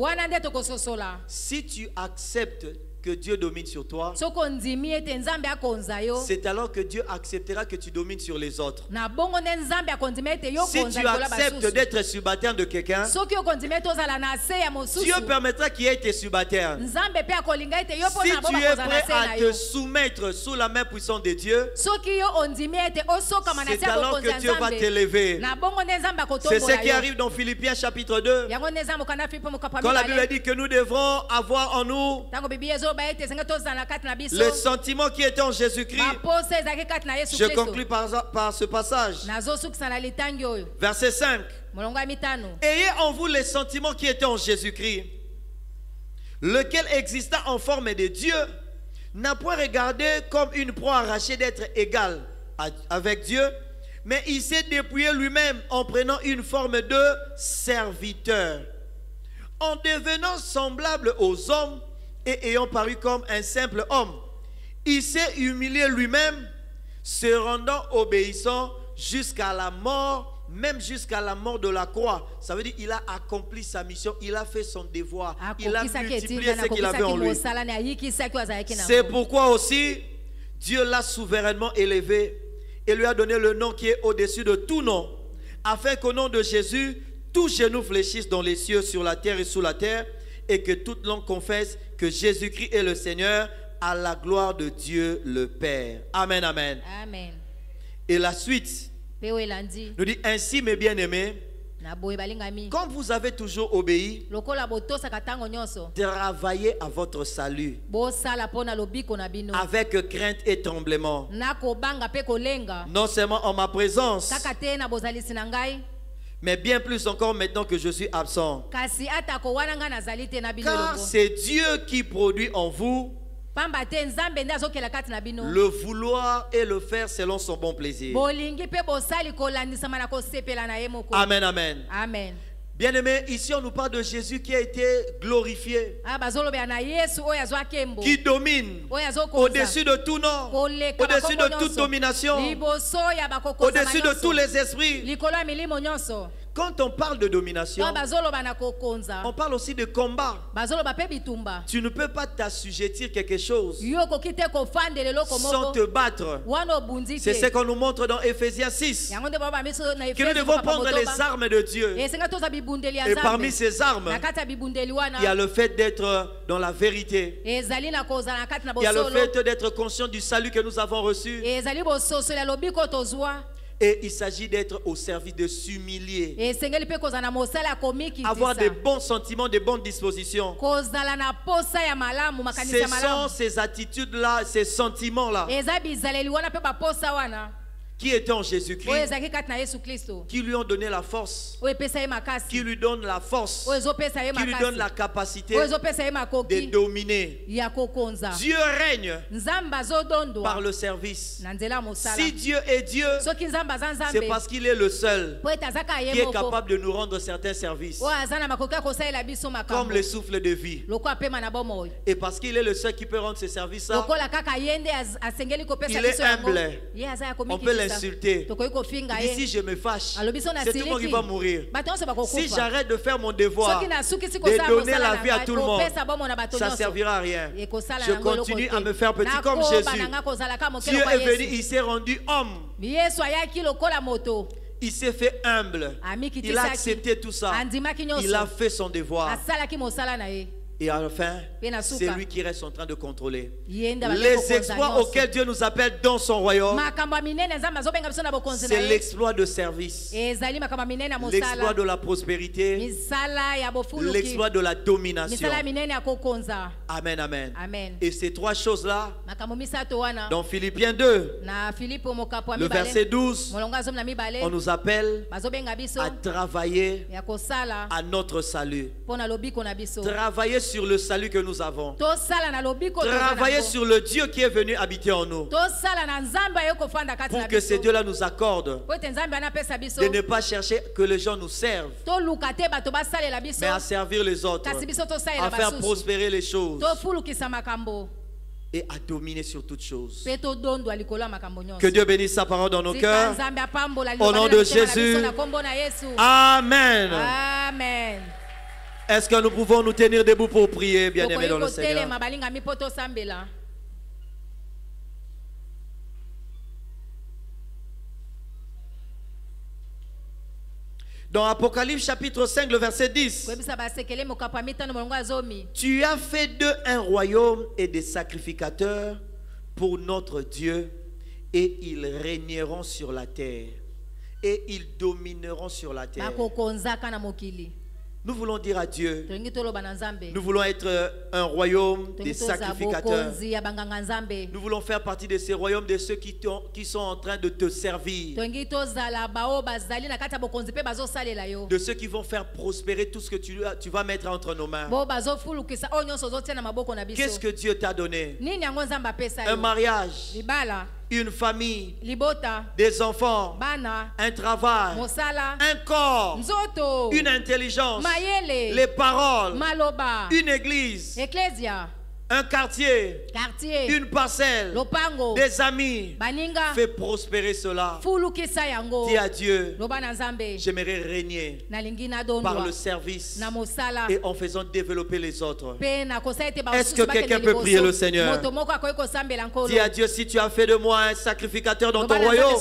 Si tu acceptes que Dieu domine sur toi, c'est alors que Dieu acceptera que tu domines sur les autres. Si tu acceptes d'être subalterne de quelqu'un, Dieu permettra qu'il ait tes subalternes. Si tu es prêt à te soumettre sous la main puissante de Dieu, c'est alors que Dieu va t'élever. C'est ce qui arrive dans Philippiens chapitre 2. Quand la Bible dit que nous devrons avoir en nous le sentiment qui était en Jésus-Christ. Je conclus par ce passage. Verset 5. Ayez en vous les sentiments qui étaient en Jésus-Christ, lequel exista en forme de Dieu, n'a point regardé comme une proie arrachée d'être égal avec Dieu, mais il s'est dépouillé lui-même en prenant une forme de serviteur, en devenant semblable aux hommes et ayant paru comme un simple homme. Il s'est humilié lui-même, se rendant obéissant jusqu'à la mort, même jusqu'à la mort de la croix. Ça veut dire qu'il a accompli sa mission, il a fait son devoir, il a multiplié ce qu'il avait en lui. C'est pourquoi aussi Dieu l'a souverainement élevé et lui a donné le nom qui est au-dessus de tout nom, afin qu'au nom de Jésus, tout genou fléchisse dans les cieux, sur la terre et sous la terre, et que toute langue confesse que Jésus-Christ est le Seigneur, à la gloire de Dieu le Père. Amen, amen. Amen. Et la suite nous dit ainsi, mes bien-aimés, comme vous avez toujours obéi, travaillez à votre salut avec crainte et tremblement, non seulement en ma présence, mais bien plus encore maintenant que je suis absent. Car c'est Dieu qui produit en vous le vouloir et le faire selon son bon plaisir. Amen, amen. Amen. Bien-aimés, ici on nous parle de Jésus qui a été glorifié, qui domine au-dessus de tout nom, au-dessus de toute domination, au-dessus de tous les esprits. Quand on parle de domination, on parle aussi de combat. Tu ne peux pas t'assujettir quelque chose sans te battre. C'est ce qu'on nous montre dans Éphésiens 6. Que nous devons prendre les armes de Dieu. Et parmi ces armes, il y a le fait d'être dans la vérité. Il y a le fait d'être conscient du salut que nous avons reçu. Et il s'agit d'être au service, de s'humilier, avoir des bons sentiments, des bonnes dispositions. Ce sont ces attitudes-là, ces sentiments-là qui étaient en Jésus-Christ, qui lui ont donné la force, qui lui donnent la force, qui lui donnent la capacité de dominer. Dieu règne par le service. Si Dieu est Dieu, c'est parce qu'il est le seul qui est capable de nous rendre certains services, comme le souffle de vie. Et parce qu'il est le seul qui peut rendre ces services-là, il est humble. On peut l'insulter. Si je me fâche, c'est tout le monde qui va mourir. Si j'arrête de faire mon devoir, de donner la vie à tout le monde, ça ne servira à rien. Je continue à me faire petit comme Jésus. Dieu est venu, il s'est rendu homme. Il s'est fait humble. Il a accepté tout ça. Il a fait son devoir. Et enfin, c'est lui qui reste en train de contrôler les exploits auxquels Dieu nous appelle dans son royaume. C'est l'exploit de service, l'exploit de la prospérité, l'exploit de la domination. Amen, amen. Et ces trois choses-là, dans Philippiens 2, le verset 12, on nous appelle à travailler à notre salut. Travailler sur le salut que nous avons. Travailler sur le Dieu qui est venu habiter en nous. Pour que ce Dieu-là nous accorde de ne pas chercher que les gens nous servent, mais à servir les autres, à faire prospérer les choses et à dominer sur toutes choses. Que Dieu bénisse sa parole dans nos cœurs. Au nom de Jésus. Amen. Amen. Est-ce que nous pouvons nous tenir debout pour prier, bien-aimés dans le Seigneur? Dans Apocalypse chapitre 5, le verset 10, tu as fait d'eux un royaume et des sacrificateurs pour notre Dieu, et ils régneront sur la terre, et ils domineront sur la terre. Nous voulont dire à Dieu, nous voulons être un royaume des sacrificateurs. Nous voulons faire partie de ces royaumes de ceux qui sont en train de te servir, de ceux qui vont faire prospérer tout ce que tu vas mettre entre nos mains. Qu'est-ce que Dieu t'a donné? Un mariage, une famille, des enfants, un travail, un corps, une intelligence, les paroles, une église, un quartier, une parcelle, des amis. Fais prospérer cela. Dis à Dieu, j'aimerais régner par le service et en faisant développer les autres. Est-ce que quelqu'un peut prier le Seigneur? Dis à Dieu, si tu as fait de moi un sacrificateur dans ton royaume,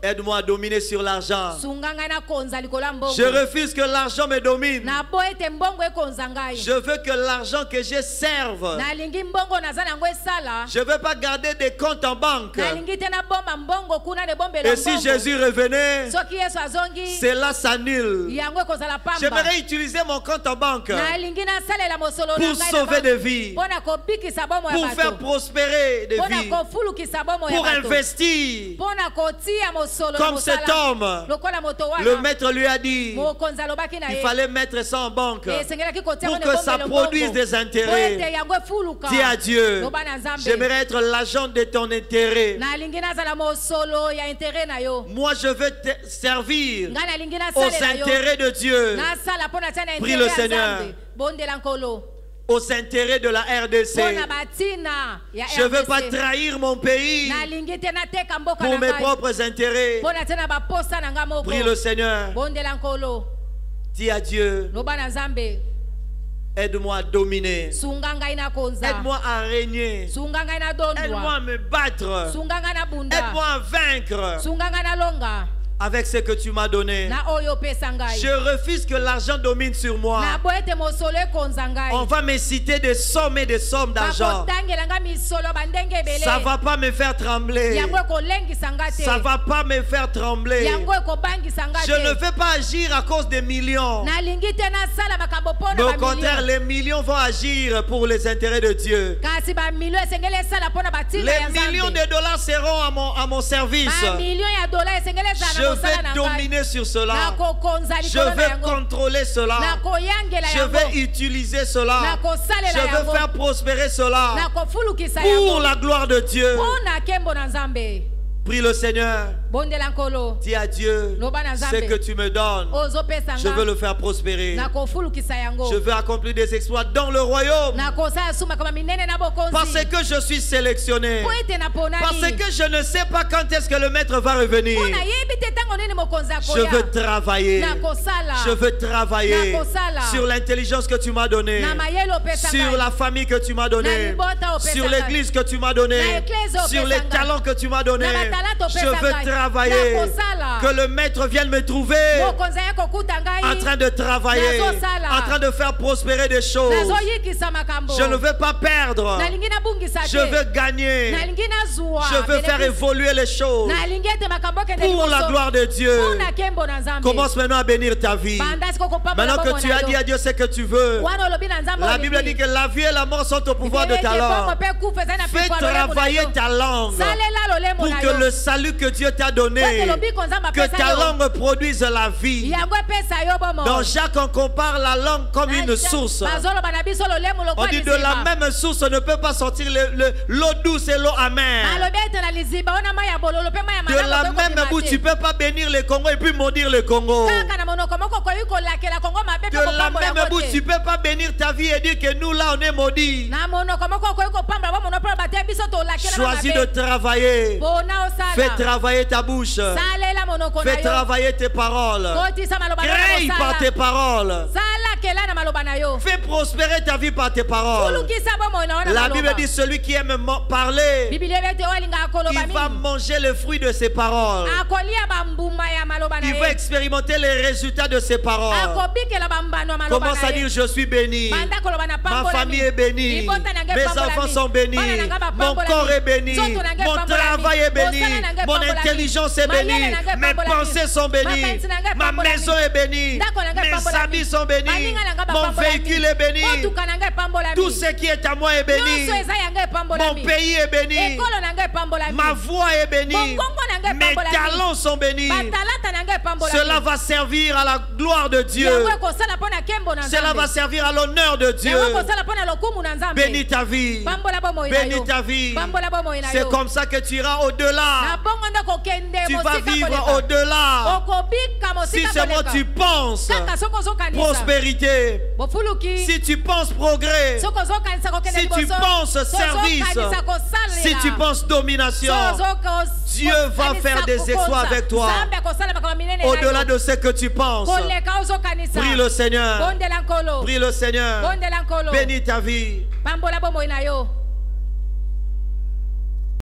aide-moi à dominer sur l'argent. Je refuse que l'argent me domine. Je veux que l'argent l'argent que je serve. Je ne veux pas garder des comptes en banque. Et si Jésus revenait, cela s'annule. J'aimerais utiliser mon compte en banque pour sauver des vies, pour faire prospérer des vies, pour investir. Comme cet homme, le maître lui a dit, il fallait mettre ça en banque pour que ça produise des intérêts. Dis à Dieu, j'aimerais être l'agent de ton intérêt. Moi, je veux te servir aux intérêts de Dieu. Prie le Seigneur. Aux intérêts de la RDC. Je ne veux pas trahir mon pays pour mes propres intérêts. Prie le Seigneur. Dis à Dieu, aide-moi à dominer. Aide-moi à régner. Aide-moi à me battre. Aide-moi à vaincre. Avec ce que tu m'as donné. Je refuse que l'argent domine sur moi. On va me citer des sommes et des sommes d'argent. Ça ne va pas me faire trembler. Ça ne va pas me faire trembler. Je ne veux pas agir à cause des millions. Mais au contraire, les millions vont agir pour les intérêts de Dieu. Les millions de dollars seront à mon service. Je vais dominer sur cela. Je vais contrôler cela. Je vais utiliser cela. Je veux faire prospérer cela pour la gloire de Dieu. Prie le Seigneur. Dis à Dieu, ce que tu me donnes, je veux le faire prospérer. Je veux accomplir des exploits dans le royaume. Parce que je suis sélectionné. Parce que je ne sais pas quand est-ce que le maître va revenir. Je veux travailler. Je veux travailler sur l'intelligence que tu m'as donnée, sur la famille que tu m'as donnée, sur l'église que tu m'as donnée, sur les talents que tu m'as donnés. Je veux travailler. Que le maître vienne me trouver en train de travailler, en train de faire prospérer des choses. Je ne veux pas perdre. Je veux gagner. Je veux faire évoluer les choses pour la gloire de Dieu. Commence maintenant à bénir ta vie. Maintenant que tu as dit à Dieu ce que tu veux, la Bible dit que la vie et la mort sont au pouvoir de ta langue. Fais travailler ta langue pour que le salut que Dieu t'a donné, que ta langue produise la vie. Dans Jacques, on compare la langue comme une source. On dit de la même source ne peut pas sortir l'eau douce et l'eau amère. De la même bouche, tu ne peux pas bénir le Congo et puis maudire le Congo. De la même bouche, tu ne peux pas bénir ta vie et dire que nous là on est maudits. Choisis de travailler. Fais travailler ta bouche. Fais travailler tes paroles. Crée par tes paroles. Fais prospérer ta vie par tes paroles. La Bible dit celui qui aime parler, il va manger le fruit de ses paroles. Il va expérimenter les résultats de ses paroles. Commence à dire je suis béni. Ma famille est bénie. Mes enfants sont bénis. Mon corps est béni. Mon travail est béni. Mon intelligence est bénie. Mes pensées sont bénies. Ma maison est bénie. Mes amis sont bénis. Mon véhicule est béni. Tout ce qui est à moi est béni. Mon pays est béni. Ma voix est bénie. Mes talents sont bénis. Cela va servir à la gloire de Dieu. Cela va servir à l'honneur de Dieu. Bénis ta vie. Bénis ta vie. C'est comme ça que tu iras au-delà. Tu vas vivre au-delà. Si seulement tu penses prospérité, si tu penses progrès, si tu penses service, si tu penses domination, Dieu va faire des exploits avec toi. Au-delà de ce que tu penses. Prie le Seigneur. Prie le Seigneur. Bénis ta vie.